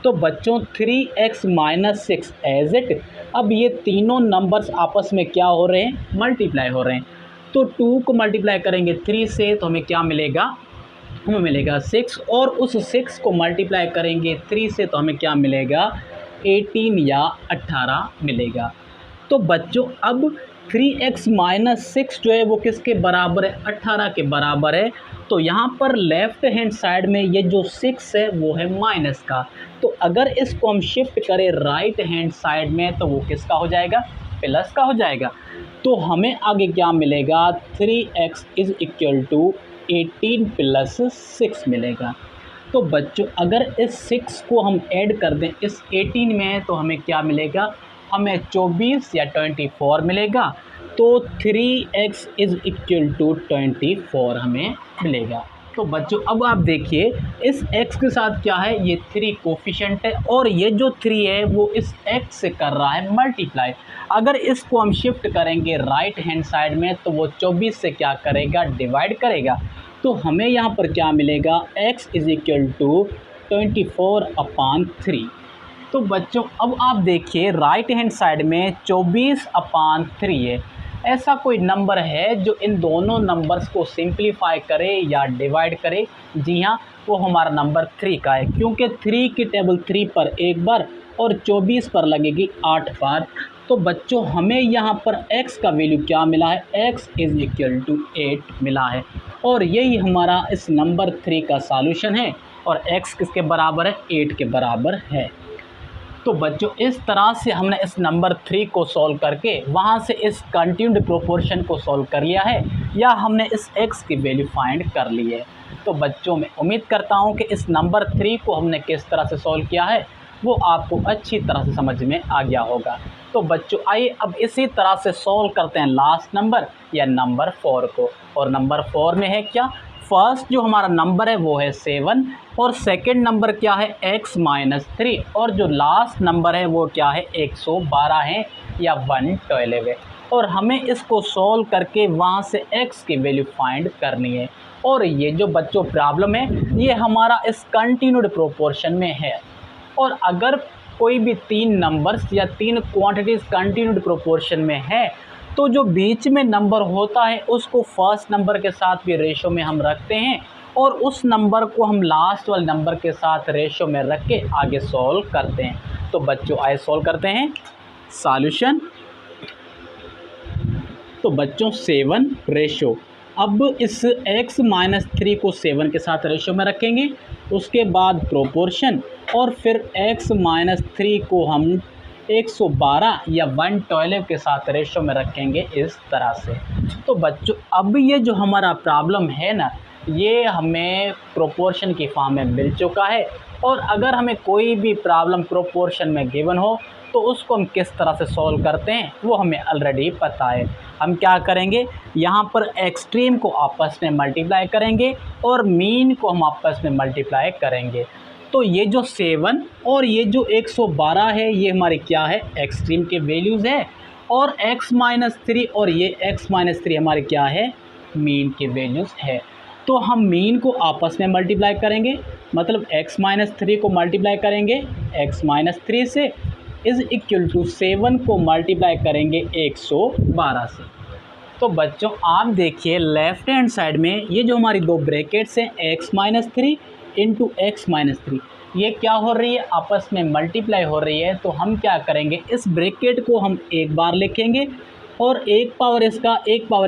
तो बच्चों 3x-6 एज इट, अब ये तीनों नंबर्स आपस में क्या हो रहे हैं, मल्टीप्लाई हो रहे हैं। तो 2 को मल्टीप्लाई करेंगे 3 से तो हमें क्या मिलेगा, हमें मिलेगा 6, और उस 6 को मल्टीप्लाई करेंगे 3 से तो हमें क्या मिलेगा, 18 या 18 मिलेगा। तो बच्चों अब 3x-6 जो है वो किसके बराबर है, 18 के बराबर है। तो यहाँ पर लेफ़्ट हैंड साइड में ये जो 6 है वो है माइनस का, तो अगर इसको हम शिफ्ट करें राइट हैंड साइड में तो वो किसका हो जाएगा, प्लस का हो जाएगा। तो हमें आगे क्या मिलेगा, 3x is equal to 18 plus 6 मिलेगा। तो बच्चों अगर इस 6 को हम ऐड कर दें इस 18 में तो हमें क्या मिलेगा, हमें 24 या 24 मिलेगा। तो 3x इज़ इक्वल टू 24 हमें मिलेगा। तो बच्चों अब आप देखिए इस x के साथ क्या है, ये 3 कोफिशिएंट है, और ये जो 3 है वो इस x से कर रहा है मल्टीप्लाई। अगर इसको हम शिफ्ट करेंगे राइट हैंड साइड में तो वो 24 से क्या करेगा, डिवाइड करेगा। तो हमें यहाँ पर क्या मिलेगा, x इज़ इक्वल टू 24/3। तो बच्चों अब आप देखिए राइट हैंड साइड में 24/3 है, ऐसा कोई नंबर है जो इन दोनों नंबर्स को सिंप्लीफाई करे या डिवाइड करे? जी हाँ, वो हमारा नंबर 3 का है, क्योंकि 3 की टेबल 3 पर एक बार और 24 पर लगेगी 8 बार। तो बच्चों हमें यहाँ पर x का वैल्यू क्या मिला है? x इज़ इक्वल टू 8 मिला है, और यही हमारा इस नंबर 3 का सॉल्यूशन है। और x किसके बराबर है? 8 के बराबर है। तो बच्चों इस तरह से हमने इस नंबर 3 को सॉल्व करके वहाँ से इस कंटिन्यूड प्रोपोर्शन को सॉल्व कर लिया है, या हमने इस x की वैल्यू फाइंड कर ली है। तो बच्चों मैं उम्मीद करता हूँ कि इस नंबर 3 को हमने किस तरह से सॉल्व किया है वो आपको अच्छी तरह से समझ में आ गया होगा। तो बच्चों आइए अब इसी तरह से सॉल्व करते हैं लास्ट नंबर या नंबर 4 को। और नंबर 4 में है क्या? फर्स्ट जो हमारा नंबर है वो है 7, और सेकंड नंबर क्या है? x माइनस 3, और जो लास्ट नंबर है वो क्या है? 112 है या 112 है। और हमें इसको सॉल्व करके वहाँ से x की वैल्यू फाइंड करनी है। और ये जो बच्चों प्रॉब्लम है ये हमारा इस कंटिन्यूड प्रोपोर्शन में है। और अगर कोई भी 3 नंबर्स या 3 क्वांटिटीज़ कंटिन्यूड प्रोपोर्शन में है तो जो बीच में नंबर होता है उसको फर्स्ट नंबर के साथ भी रेशो में हम रखते हैं, और उस नंबर को हम लास्ट वाले नंबर के साथ रेशो में रख के आगे सॉल्व करते हैं। तो बच्चों आइए सॉल्व करते हैं सॉल्यूशन। तो बच्चों 7 रेशो, अब इस x माइनस 3 को 7 के साथ रेशो में रखेंगे, उसके बाद प्रोपोर्शन, और फिर x माइनस 3 को हम 112 या 112 के साथ रेशो में रखेंगे इस तरह से। तो बच्चों अब ये जो हमारा प्रॉब्लम है ना, ये हमें प्रोपोर्शन की फॉर्म में मिल चुका है। और अगर हमें कोई भी प्रॉब्लम प्रोपोर्शन में गिवन हो तो उसको हम किस तरह से सॉल्व करते हैं वो हमें ऑलरेडी पता है। हम क्या करेंगे, यहाँ पर एक्सट्रीम को आपस में मल्टीप्लाई करेंगे और मीन को हम आपस में मल्टीप्लाई करेंगे। तो ये जो 7 और ये जो 112 है ये हमारी क्या है? एक्सट्रीम के वैल्यूज़ है। और x माइनस 3 और ये x माइनस 3 हमारे क्या है? मीन के वैल्यूज़ है। तो हम मीन को आपस में मल्टीप्लाई करेंगे, मतलब x माइनस 3 को मल्टीप्लाई करेंगे x माइनस 3 से, इज़ इक्वल टू 7 को मल्टीप्लाई करेंगे 112 से। तो बच्चों आप देखिए लेफ्ट हैंड साइड में ये जो हमारी दो ब्रैकेट्स हैं x minus 3 into x minus 3, ये क्या हो रही है? आपस में मल्टीप्लाई हो रही है। तो हम क्या करेंगे, इस ब्रैकेट को हम एक बार लिखेंगे और एक पावर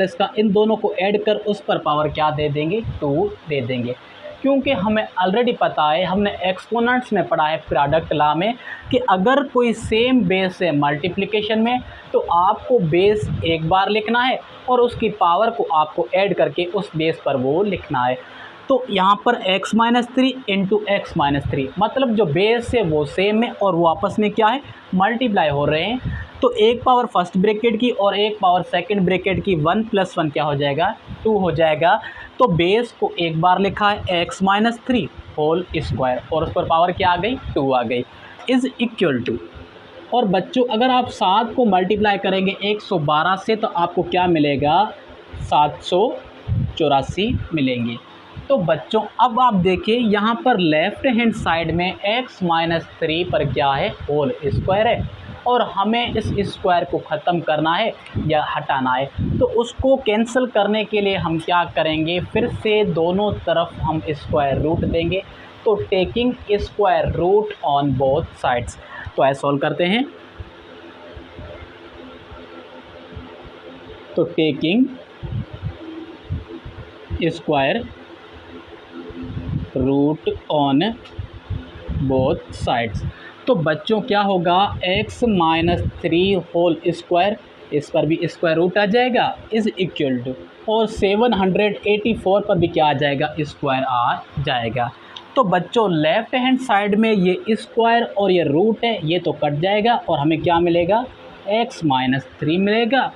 इसका इन दोनों को ऐड कर उस पर पावर क्या दे देंगे? 2 दे देंगे। क्योंकि हमें ऑलरेडी पता है, हमने एक्सपोनेंट्स में पढ़ा है प्रोडक्ट लॉ में, कि अगर कोई सेम बेस है मल्टीप्लिकेशन में तो आपको बेस एक बार लिखना है और उसकी पावर को आपको ऐड करके उस बेस पर वो लिखना है। तो यहाँ पर x minus 3 into x minus 3, मतलब जो बेस है वो सेम है और वो आपस में क्या है? मल्टीप्लाई हो रहे हैं। तो एक पावर फर्स्ट ब्रैकेट की और एक पावर सेकंड ब्रैकेट की 1 + 1 क्या हो जाएगा? 2 हो जाएगा। तो बेस को एक बार लिखा है x माइनस 3 होल स्क्वायर और उस पर पावर क्या आ गई? 2 आ गई, इज़ इक्वल टू। और बच्चों अगर आप 7 को मल्टीप्लाई करेंगे 112 से तो आपको क्या मिलेगा? 784 मिलेंगे। तो बच्चों अब आप देखिए यहाँ पर लेफ्ट हैंड साइड में x माइनस 3 पर क्या है? होल स्क्वायर है, और हमें इस स्क्वायर को ख़त्म करना है या हटाना है। तो उसको कैंसिल करने के लिए हम क्या करेंगे, फिर से दोनों तरफ हम स्क्वायर रूट देंगे। तो taking square root on both sides. तो ऐसे सॉल्व करते हैं। तो taking square root on both sides. तो बच्चों क्या होगा? x माइनस 3 होल स्क्वायर, इस पर भी स्क्वायर रूट आ जाएगा, इज़ इक्वल टू, और 784 पर भी क्या आ जाएगा? स्क्वायर आ जाएगा। तो बच्चों लेफ्ट हैंड साइड में ये स्क्वायर और ये रूट है, ये तो कट जाएगा और हमें क्या मिलेगा? x माइनस 3 मिलेगा।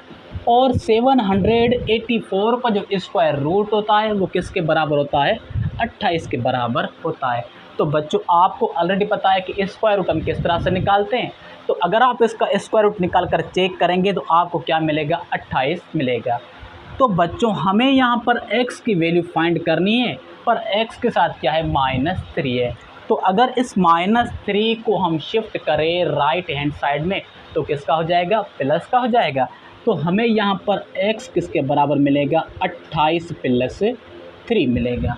और 784 का जो स्क्वायर रूट होता है वो किसके बराबर होता है? 28 के बराबर होता है। तो बच्चों आपको ऑलरेडी पता है कि स्क्वायर रूट हम किस तरह से निकालते हैं। तो अगर आप इसका स्क्वायर रूट निकाल कर चेक करेंगे तो आपको क्या मिलेगा? 28 मिलेगा। तो बच्चों हमें यहाँ पर x की वैल्यू फाइंड करनी है, पर x के साथ क्या है? -3 है। तो अगर इस -3 को हम शिफ्ट करें राइट हैंड साइड में तो किसका हो जाएगा? प्लस का हो जाएगा। तो हमें यहाँ पर x किसके बराबर मिलेगा, 28 प्लस 3 मिलेगा।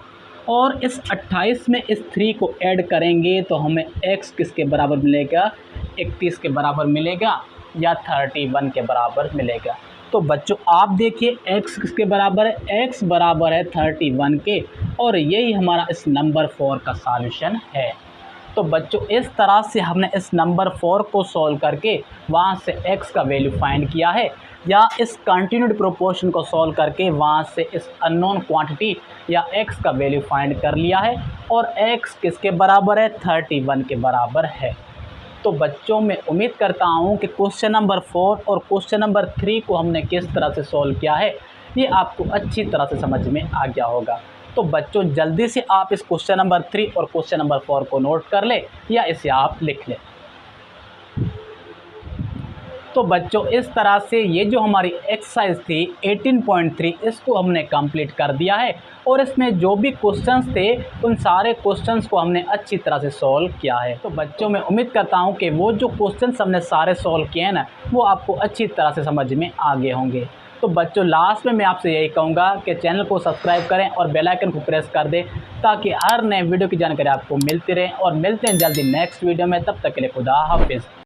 और इस 28 में इस 3 को ऐड करेंगे तो हमें x किसके बराबर मिलेगा, 31 के बराबर मिलेगा या 31 के बराबर मिलेगा। तो बच्चों आप देखिए x किसके बराबर है, x बराबर है 31 के, और यही हमारा इस नंबर 4 का सॉल्यूशन है। तो बच्चों इस तरह से हमने इस नंबर 4 को सॉल्व करके वहाँ से x का वैल्यू फाइंड किया है, या इस कंटिन्यूड प्रोपोर्शन को सॉल्व करके वहाँ से इस अननोन क्वांटिटी या x का वैल्यू फाइंड कर लिया है, और x किसके बराबर है, 31 के बराबर है। तो बच्चों मैं उम्मीद करता हूँ कि क्वेश्चन नंबर 4 और क्वेश्चन नंबर 3 को हमने किस तरह से सॉल्व किया है ये आपको अच्छी तरह से समझ में आ गया होगा। तो बच्चों जल्दी से आप इस क्वेश्चन नंबर 3 और क्वेश्चन नंबर 4 को नोट कर ले या इसे आप लिख लें। तो बच्चों इस तरह से ये जो हमारी एक्सरसाइज थी 18.3 इसको हमने कंप्लीट कर दिया है, और इसमें जो भी क्वेश्चंस थे उन सारे क्वेश्चंस को हमने अच्छी तरह से सॉल्व किया है। तो बच्चों मैं उम्मीद करता हूँ कि वो जो क्वेश्चंस हमने सारे सॉल्व किए हैं ना वो आपको अच्छी तरह से समझ में आ गए होंगे। तो बच्चों लास्ट में मैं आपसे यही कहूँगा कि चैनल को सब्सक्राइब करें और बेल आइकन को प्रेस कर दें ताकि हर नए वीडियो की जानकारी आपको मिलती रहे, और मिलते हैं जल्दी नेक्स्ट वीडियो में। तब तक के लिए खुदा हाफिज़।